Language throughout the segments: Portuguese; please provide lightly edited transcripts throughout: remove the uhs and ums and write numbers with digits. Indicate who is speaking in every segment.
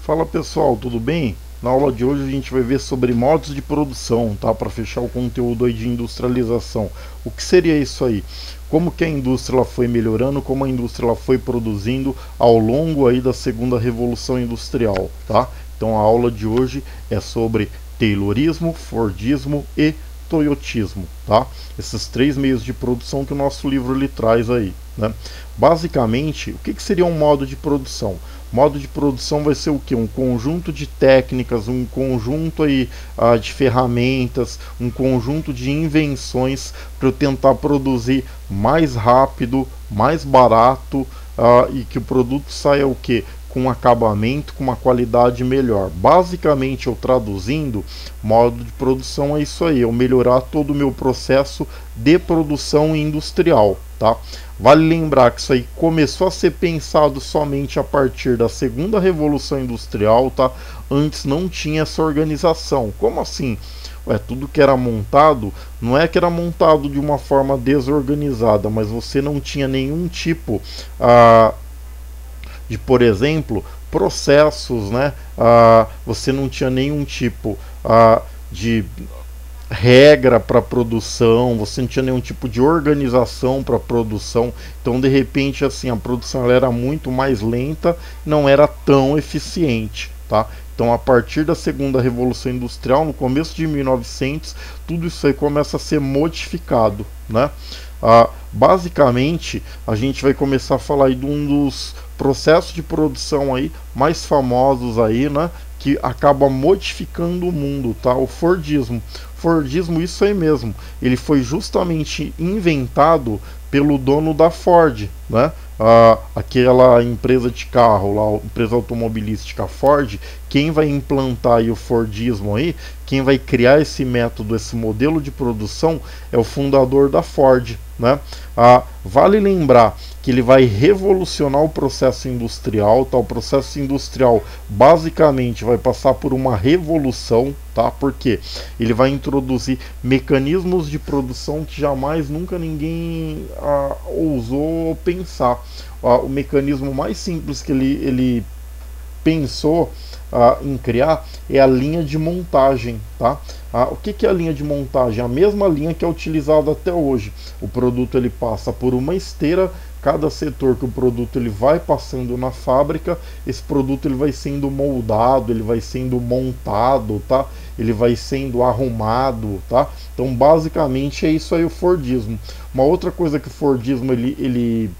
Speaker 1: Fala pessoal, tudo bem? Na aula de hoje a gente vai ver sobre modos de produção, tá? Para fechar o conteúdo aí de industrialização. O que seria isso aí? Como que a indústria ela foi melhorando, como a indústria ela foi produzindo ao longo aí da segunda revolução industrial, tá? Então a aula de hoje é sobre Taylorismo, Fordismo e Toyotismo, tá? Esses três meios de produção que o nosso livro ele traz aí, né? Basicamente, o que seria um modo de produção? Modo de produção vai ser o que? Um conjunto de técnicas, um conjunto aí, de ferramentas, um conjunto de invenções para eu tentar produzir mais rápido, mais barato e que o produto saia o que? Com um acabamento, com uma qualidade melhor. Basicamente, eu traduzindo, modo de produção é isso aí, eu melhorar todo o meu processo de produção industrial, tá? Vale lembrar que isso aí começou a ser pensado somente a partir da segunda revolução industrial, tá? Antes não tinha essa organização. Como assim? Ué, tudo que era montado, não é que era montado de uma forma desorganizada, mas você não tinha nenhum tipo de, por exemplo, processos, né? Você não tinha nenhum tipo de regra para produção, você não tinha nenhum tipo de organização para produção, então de repente assim a produção ela era muito mais lenta, não era tão eficiente, tá? Então a partir da segunda revolução industrial, no começo de 1900, tudo isso aí começa a ser modificado, né? Basicamente a gente vai começar a falar aí de um dos processos de produção aí mais famosos aí, né? Que acaba modificando o mundo, tá? O Fordismo. Fordismo, isso aí mesmo. Ele foi justamente inventado pelo dono da Ford, né? Aquela empresa de carro, lá, empresa automobilística Ford, quem vai implantar aí o Fordismo aí, quem vai criar esse método, esse modelo de produção é o fundador da Ford, né? Vale lembrar que ele vai revolucionar o processo industrial, tá? O processo industrial basicamente vai passar por uma revolução, tá? Porque ele vai introduzir mecanismos de produção que jamais nunca ninguém ousou pensar. O mecanismo mais simples que ele pensou em criar é a linha de montagem, tá? O que é a linha de montagem? A mesma linha que é utilizada até hoje. O produto ele passa por uma esteira, cada setor que o produto ele vai passando na fábrica, esse produto ele vai sendo moldado, ele vai sendo montado, tá? Ele vai sendo arrumado, tá? Então basicamente é isso aí o Fordismo. Uma outra coisa que o Fordismo ele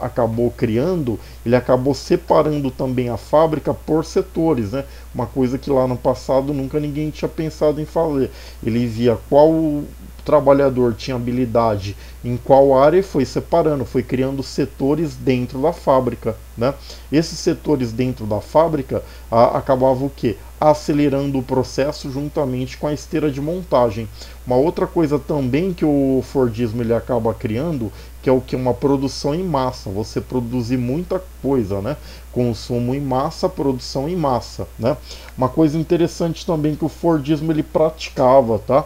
Speaker 1: acabou criando, ele acabou separando também a fábrica por setores, né? Uma coisa que lá no passado nunca ninguém tinha pensado em fazer. Ele via qual trabalhador tinha habilidade em qual área e foi separando, foi criando setores dentro da fábrica, né? Esses setores dentro da fábrica acabavam o quê? Acelerando o processo juntamente com a esteira de montagem. Uma outra coisa também que o Fordismo ele acaba criando, que é o que? Uma produção em massa, você produzir muita coisa, né? Consumo em massa, produção em massa, né? Uma coisa interessante também que o Fordismo ele praticava, tá?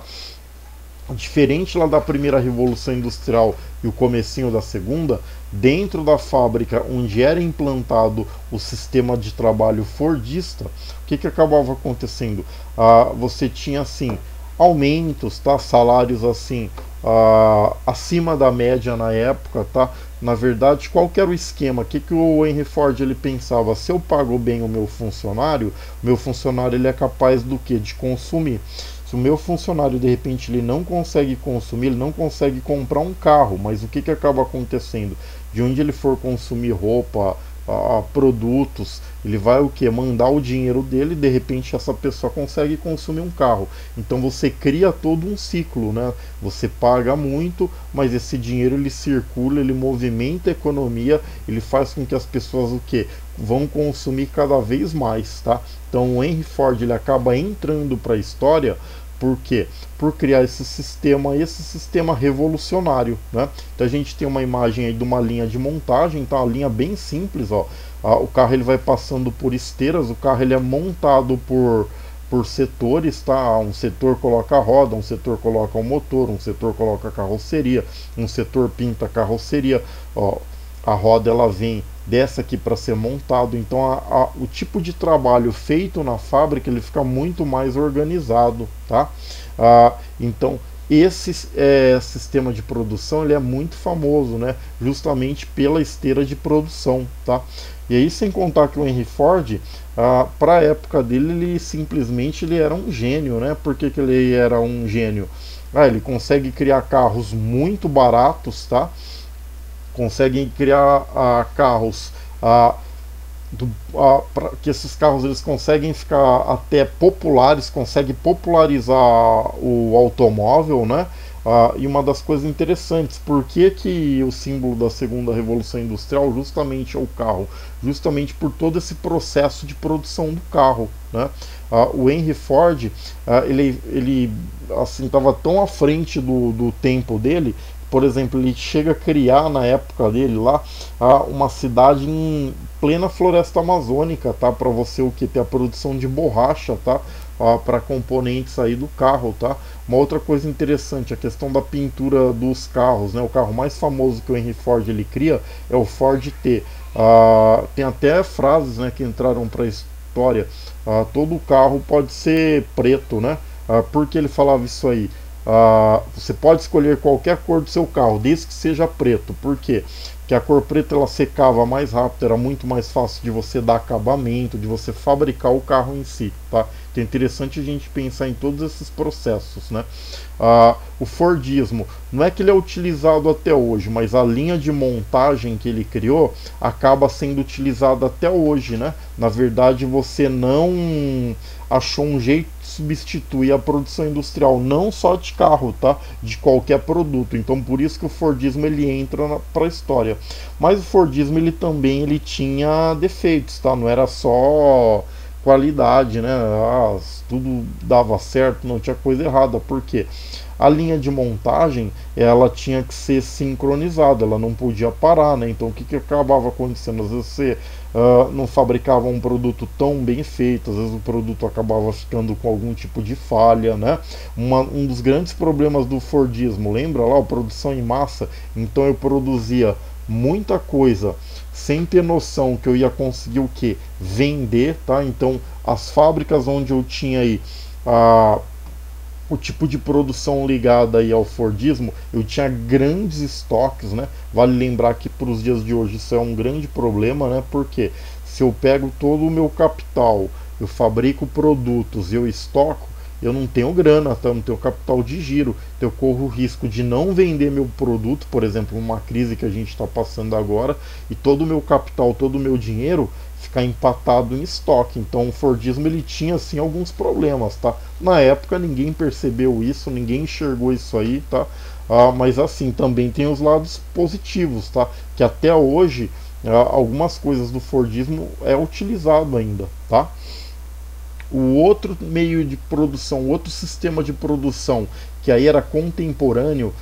Speaker 1: Diferente lá da primeira revolução industrial e o comecinho da segunda, dentro da fábrica onde era implantado o sistema de trabalho fordista, o que acabava acontecendo? Você tinha assim aumentos, tá? Salários assim acima da média na época, tá? Na verdade, qual que era o esquema? O que o Henry Ford ele pensava? Se eu pago bem o meu funcionário ele é capaz do que? De consumir. Se o meu funcionário de repente ele não consegue consumir, ele não consegue comprar um carro, mas o que acaba acontecendo? De onde ele for consumir roupa, produtos, ele vai o que? Mandar o dinheiro dele, de repente essa pessoa consegue consumir um carro. Então você cria todo um ciclo, né? Você paga muito, mas esse dinheiro ele circula, ele movimenta a economia, ele faz com que as pessoas o que? Vão consumir cada vez mais, tá? Então o Henry Ford ele acaba entrando para a história. Por quê? Por criar esse sistema revolucionário, né? Então a gente tem uma imagem aí de uma linha de montagem, tá? Uma linha bem simples, ó. O carro ele vai passando por esteiras, o carro ele é montado por setores, tá? Um setor coloca a roda, um setor coloca o motor, um setor coloca a carroceria, um setor pinta a carroceria, ó. A roda ela vem dessa aqui para ser montado. Então o tipo de trabalho feito na fábrica ele fica muito mais organizado, tá? Então esse sistema de produção ele é muito famoso, né? Justamente pela esteira de produção, tá? E aí sem contar que o Henry Ford, para a época dele, ele simplesmente ele era um gênio, né? Por que ele era um gênio? Ele consegue criar carros muito baratos, tá? Conseguem criar carros que esses carros eles conseguem ficar até populares, conseguem popularizar o automóvel, né? E uma das coisas interessantes, por que o símbolo da segunda revolução industrial justamente é o carro? Justamente por todo esse processo de produção do carro, né? O Henry Ford, ele assim, estava tão à frente do tempo dele. Por exemplo, ele chega a criar na época dele lá uma cidade em plena floresta amazônica, tá? Para você o que ter a produção de borracha, tá? Para componentes aí do carro, tá? Uma outra coisa interessante, a questão da pintura dos carros, né? O carro mais famoso que o Henry Ford ele cria é o Ford T. Tem até frases, né, que entraram para a história. Todo carro pode ser preto, né? Por que ele falava isso aí? Você pode escolher qualquer cor do seu carro, desde que seja preto. Por quê? Porque a cor preta ela secava mais rápido, era muito mais fácil de você dar acabamento, de você fabricar o carro em si, tá? Então é interessante a gente pensar em todos esses processos, né? O Fordismo, não é que ele é utilizado até hoje, mas a linha de montagem que ele criou acaba sendo utilizada até hoje, né? Na verdade, você não achou um jeito de substituir a produção industrial, não só de carro, tá? De qualquer produto. Então, por isso que o Fordismo ele entra para a história. Mas o Fordismo ele também ele tinha defeitos, tá? Não era só qualidade, né? Tudo dava certo, não tinha coisa errada. Por quê? A linha de montagem ela tinha que ser sincronizada, ela não podia parar, né? Então o que acabava acontecendo? Às vezes você não fabricava um produto tão bem feito, às vezes o produto acabava ficando com algum tipo de falha, né? Um dos grandes problemas do Fordismo, lembra lá, a produção em massa? Então eu produzia muita coisa sem ter noção que eu ia conseguir o que? Vender, tá? Então as fábricas onde eu tinha aí o tipo de produção ligada aí ao Fordismo, eu tinha grandes estoques, né? Vale lembrar que para os dias de hoje isso é um grande problema, né? Porque se eu pego todo o meu capital, eu fabrico produtos e eu estoco, eu não tenho grana, tá? Eu não tenho capital de giro, então eu corro o risco de não vender meu produto, por exemplo, uma crise que a gente está passando agora, e todo o meu capital, todo o meu dinheiro ficar empatado em estoque. Então o Fordismo ele tinha assim alguns problemas, tá? Na época ninguém percebeu isso, ninguém enxergou isso aí, tá? Mas assim também tem os lados positivos, tá? Que até hoje algumas coisas do Fordismo é utilizado ainda, tá? O outro meio de produção, o outro sistema de produção que aí era contemporâneo,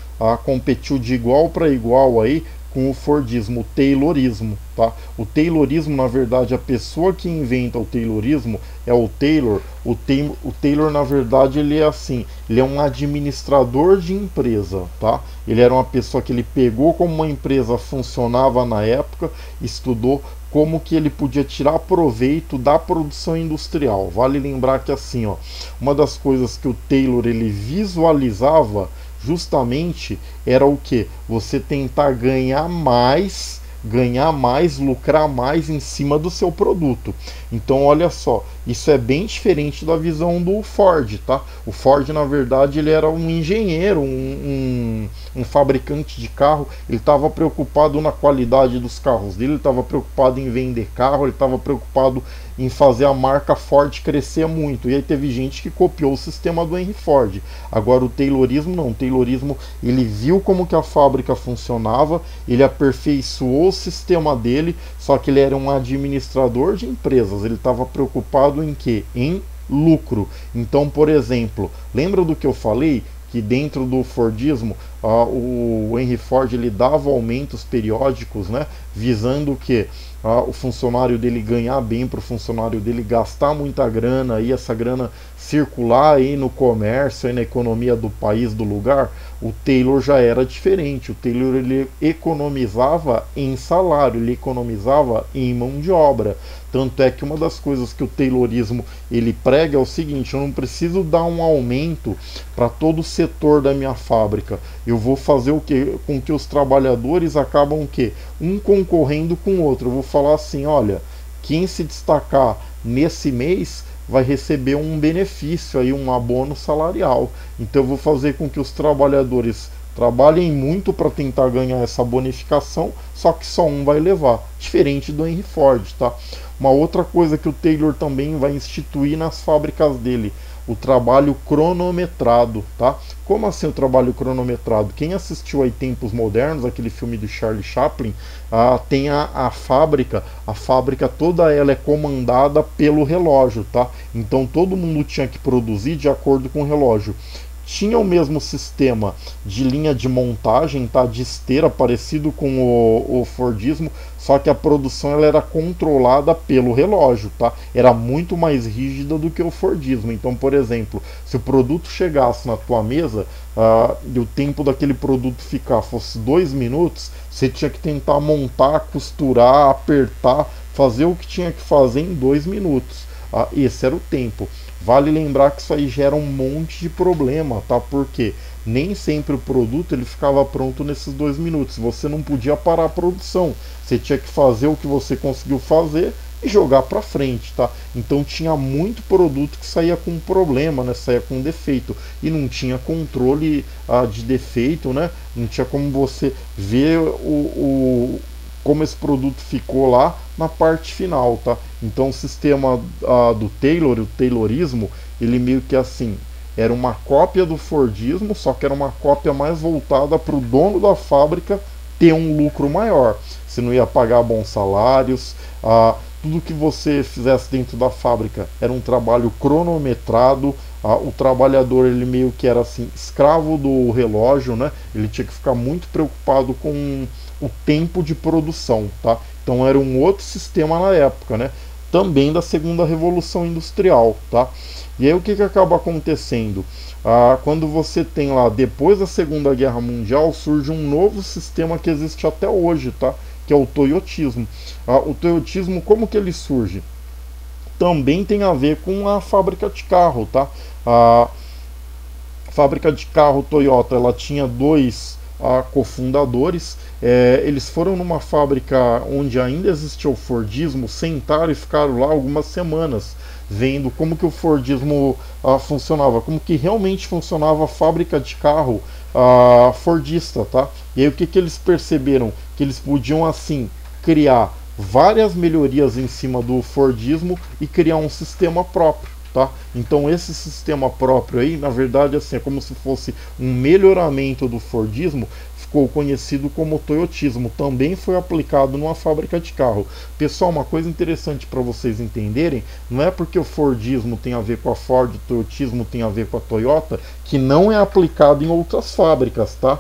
Speaker 1: competiu de igual para igual aí com o Fordismo, o Taylorismo, tá? O Taylorismo, na verdade, a pessoa que inventa o Taylorismo é o Taylor. O Taylor, na verdade, ele é assim, ele é um administrador de empresa, tá? Ele era uma pessoa que ele pegou como uma empresa funcionava na época, estudou como que ele podia tirar proveito da produção industrial. Vale lembrar que assim, ó, uma das coisas que o Taylor ele visualizava justamente era o que? Você tentar ganhar mais, lucrar mais em cima do seu produto. Então, olha só, isso é bem diferente da visão do Ford, tá? O Ford, na verdade, ele era um engenheiro, um fabricante de carro. Ele estava preocupado na qualidade dos carros dele, ele estava preocupado em vender carro, ele estava preocupado em fazer a marca Ford crescer muito. E aí teve gente que copiou o sistema do Henry Ford. Agora o Taylorismo não. O Taylorismo ele viu como que a fábrica funcionava, ele aperfeiçoou o sistema dele, só que ele era um administrador de empresas. Ele estava preocupado em quê? Em lucro. Então, por exemplo, lembra do que eu falei? Que dentro do Fordismo o Henry Ford ele dava aumentos periódicos, né, visando o que o funcionário dele ganhar bem, para o funcionário dele gastar muita grana e essa grana circular aí no comércio, aí na economia do país, do lugar. O Taylor já era diferente. O Taylor ele economizava em salário, ele economizava em mão de obra. Tanto é que uma das coisas que o Taylorismo ele prega é o seguinte: eu não preciso dar um aumento para todo o setor da minha fábrica. Eu vou fazer o que? Com que os trabalhadores acabam o quê? Um concorrendo com o outro. Eu vou falar assim: olha, quem se destacar nesse mês vai receber um benefício aí, um abono salarial. Então eu vou fazer com que os trabalhadores trabalhem muito para tentar ganhar essa bonificação, só que só um vai levar, diferente do Henry Ford, tá? Uma outra coisa que o Taylor também vai instituir nas fábricas dele, o trabalho cronometrado, tá? Como assim o trabalho cronometrado? Quem assistiu aí Tempos Modernos, aquele filme do Charlie Chaplin, tem a fábrica toda ela é comandada pelo relógio, tá? Então todo mundo tinha que produzir de acordo com o relógio. Tinha o mesmo sistema de linha de montagem, tá? De esteira, parecido com o Fordismo, só que a produção ela era controlada pelo relógio, tá? Era muito mais rígida do que o Fordismo. Então, por exemplo, se o produto chegasse na tua mesa e o tempo daquele produto ficar fosse 2 minutos, você tinha que tentar montar, costurar, apertar, fazer o que tinha que fazer em 2 minutos. Esse era o tempo. Vale lembrar que isso aí gera um monte de problema, tá? Porque nem sempre o produto ele ficava pronto nesses 2 minutos. Você não podia parar a produção. Você tinha que fazer o que você conseguiu fazer e jogar para frente, tá? Então tinha muito produto que saía com problema, né? Saía com defeito e não tinha controle de defeito, né? Não tinha como você ver como esse produto ficou lá na parte final, tá? Então o sistema do Taylor, o Taylorismo, ele meio que assim, era uma cópia do Fordismo, só que era uma cópia mais voltada para o dono da fábrica ter um lucro maior. Você não ia pagar bons salários, tudo que você fizesse dentro da fábrica era um trabalho cronometrado, o trabalhador ele meio que era assim, escravo do relógio, né? Ele tinha que ficar muito preocupado com o tempo de produção, tá? Então era um outro sistema na época, né? Também da segunda revolução industrial, tá? E aí o que acaba acontecendo? Quando você tem lá, depois da Segunda Guerra Mundial, surge um novo sistema que existe até hoje, tá? Que é o toyotismo. O toyotismo, como que ele surge? Também tem a ver com a fábrica de carro, tá? A fábrica de carro Toyota, ela tinha dois cofundadores. Eles foram numa fábrica onde ainda existia o Fordismo, sentaram e ficaram lá algumas semanas, vendo como que o Fordismo funcionava, como que realmente funcionava a fábrica de carro Fordista, tá? E aí o que eles perceberam? Que eles podiam assim criar várias melhorias em cima do Fordismo e criar um sistema próprio, tá? Então esse sistema próprio aí, na verdade, assim, é como se fosse um melhoramento do Fordismo, ficou conhecido como toyotismo, também foi aplicado numa fábrica de carro. Pessoal, uma coisa interessante para vocês entenderem, não é porque o Fordismo tem a ver com a Ford, o toyotismo tem a ver com a Toyota, que não é aplicado em outras fábricas, tá?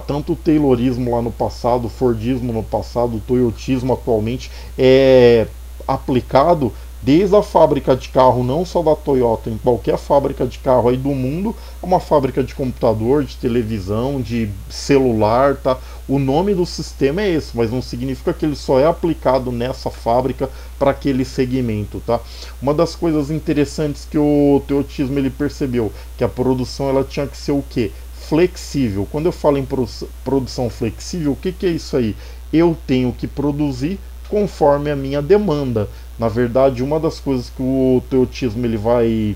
Speaker 1: Tanto o Taylorismo lá no passado, o Fordismo no passado, o toyotismo atualmente é aplicado desde a fábrica de carro, não só da Toyota, em qualquer fábrica de carro aí do mundo, uma fábrica de computador, de televisão, de celular, tá? O nome do sistema é esse, mas não significa que ele só é aplicado nessa fábrica para aquele segmento, tá? Uma das coisas interessantes que o toyotismo ele percebeu, que a produção ela tinha que ser o quê? Flexível. Quando eu falo em produção flexível, o que é isso aí? Eu tenho que produzir conforme a minha demanda. Na verdade, uma das coisas que o toyotismo ele vai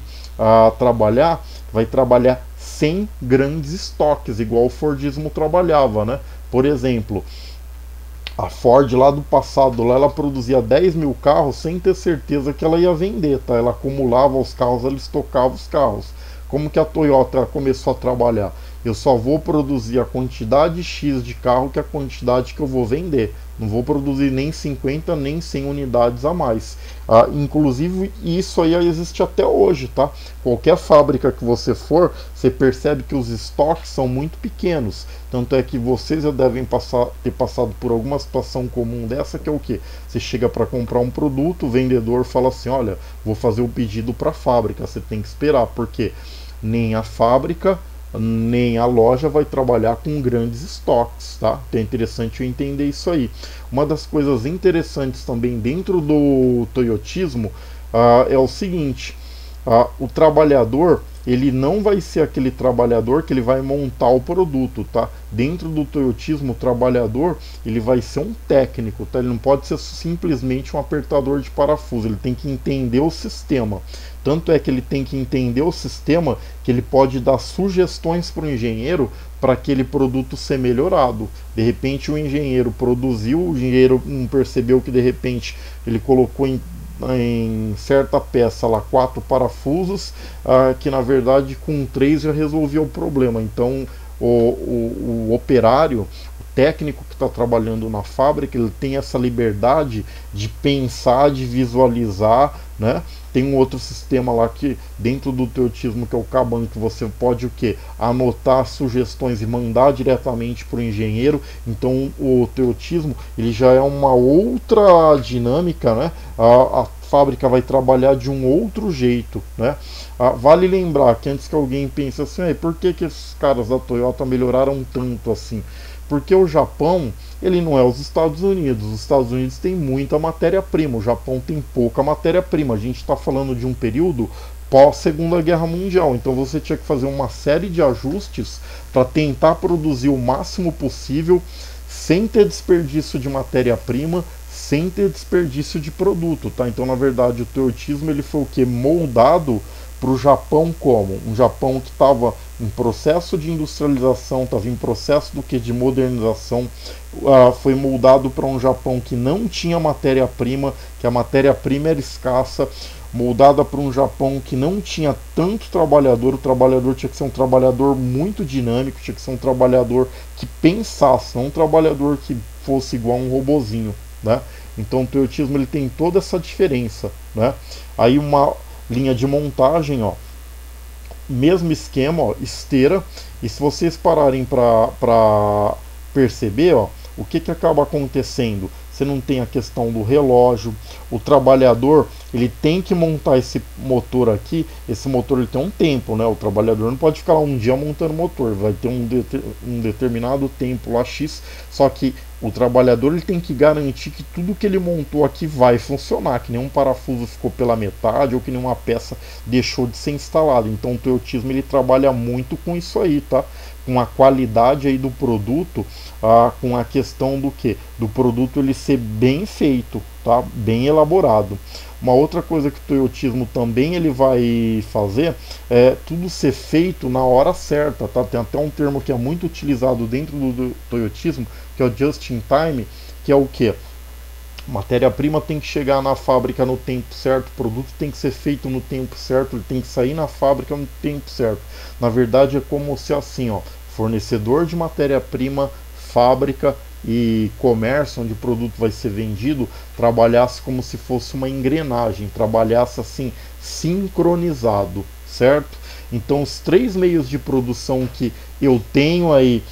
Speaker 1: trabalhar sem grandes estoques, igual o Fordismo trabalhava, né? Por exemplo, a Ford lá do passado, lá ela produzia 10 mil carros sem ter certeza que ela ia vender, tá? Ela acumulava os carros, ela estocava os carros. Como que a Toyota começou a trabalhar? eu só vou produzir a quantidade X de carro que é a quantidade que eu vou vender. Não vou produzir nem 50 nem 100 unidades a mais. Inclusive, isso aí existe até hoje, tá? Qualquer fábrica que você for, você percebe que os estoques são muito pequenos. Tanto é que vocês já devem ter passado por alguma situação comum dessa, que é o que? Você chega para comprar um produto, o vendedor fala assim, olha, vou fazer o pedido para a fábrica, você tem que esperar, porque nem a fábrica nem a loja vai trabalhar com grandes estoques, tá? Então é interessante eu entender isso aí. Uma das coisas interessantes também dentro do toyotismo é o seguinte, o trabalhador, ele não vai ser aquele trabalhador que ele vai montar o produto, tá? Dentro do toyotismo, o trabalhador, ele vai ser um técnico, tá? Ele não pode ser simplesmente um apertador de parafuso, ele tem que entender o sistema. Tanto é que ele tem que entender o sistema que ele pode dar sugestões para o engenheiro para aquele produto ser melhorado. De repente o engenheiro produziu, o engenheiro não percebeu que de repente ele colocou em certa peça lá 4 parafusos, que na verdade com 3 já resolvia o problema. Então o operário, o técnico que está trabalhando na fábrica, ele tem essa liberdade de pensar, de visualizar, né? Tem um outro sistema lá que dentro do toyotismo, que é o Kanban, que você pode o que? Anotar sugestões e mandar diretamente para o engenheiro. Então o toyotismo, ele já é uma outra dinâmica, né? A fábrica vai trabalhar de um outro jeito, né? Vale lembrar que antes que alguém pense assim, por que esses caras da Toyota melhoraram tanto assim? Porque o Japão, ele não é os Estados Unidos. Os Estados Unidos tem muita matéria-prima, o Japão tem pouca matéria-prima. A gente está falando de um período pós-Segunda Guerra Mundial. Então você tinha que fazer uma série de ajustes para tentar produzir o máximo possível sem ter desperdício de matéria-prima, sem ter desperdício de produto, tá? Então, na verdade, o toyotismo ele foi o que? Moldado para o Japão como? Um Japão que estava em processo de industrialização, estava em processo do que? De modernização. Foi moldado para um Japão que não tinha matéria-prima, que a matéria-prima era escassa, moldada para um Japão que não tinha tanto trabalhador. O trabalhador tinha que ser um trabalhador muito dinâmico, tinha que ser um trabalhador que pensasse, não um trabalhador que fosse igual um robozinho, né? Então o toyotismo ele tem toda essa diferença, né? Aí uma linha de montagem, ó, mesmo esquema, ó, esteira. E se vocês pararem para perceber, ó, o que acaba acontecendo? Você não tem a questão do relógio, o trabalhador ele tem que montar esse motor aqui. Esse motor ele tem um tempo, né? O trabalhador não pode ficar lá um dia montando motor, vai ter um determinado tempo lá X, só que o trabalhador ele tem que garantir que tudo que ele montou aqui vai funcionar, que nenhum parafuso ficou pela metade ou que nenhuma peça deixou de ser instalada. Então o toyotismo ele trabalha muito com isso aí, tá? Com a qualidade aí do produto, com a questão do que? Do produto ele ser bem feito, tá? Bem elaborado. Uma outra coisa que o toyotismo também ele vai fazer é tudo ser feito na hora certa, tá? Tem até um termo que é muito utilizado dentro do toyotismo, que é o just in time, que é o que? Matéria-prima tem que chegar na fábrica no tempo certo, o produto tem que ser feito no tempo certo, ele tem que sair na fábrica no tempo certo. Na verdade é como se assim, ó, fornecedor de matéria-prima, fábrica e comércio onde o produto vai ser vendido trabalhasse como se fosse uma engrenagem, trabalhasse assim sincronizado, certo? Então os 3 meios de produção que eu tenho aí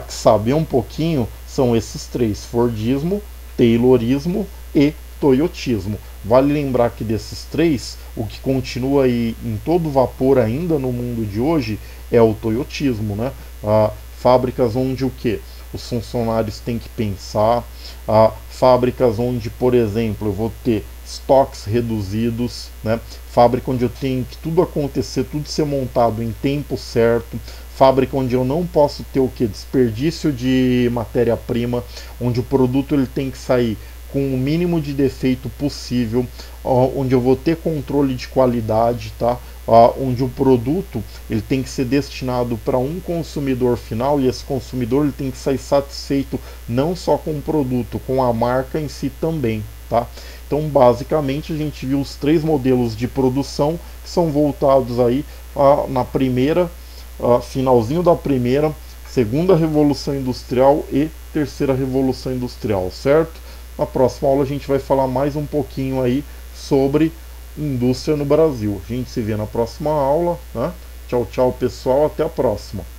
Speaker 1: que saber um pouquinho são esses 3: Fordismo, Taylorismo e Toyotismo. Vale lembrar que desses 3, o que continua aí em todo vapor ainda no mundo de hoje é o Toyotismo, né? Fábricas onde o que? Os funcionários têm que pensar, fábricas onde, por exemplo, eu vou ter estoques reduzidos, né? Fábrica onde eu tenho que tudo acontecer, tudo ser montado em tempo certo, fábrica onde eu não posso ter o que? Desperdício de matéria-prima, onde o produto ele tem que sair com o mínimo de defeito possível, onde eu vou ter controle de qualidade, tá? Onde o produto ele tem que ser destinado para um consumidor final e esse consumidor ele tem que sair satisfeito não só com o produto, com a marca em si também, tá? Então basicamente a gente viu os 3 modelos de produção que são voltados aí na primeira finalzinho da primeira, segunda revolução industrial e terceira revolução industrial, certo? Na próxima aula a gente vai falar mais um pouquinho aí sobre indústria no Brasil. A gente se vê na próxima aula, né? Tchau, tchau, pessoal, até a próxima.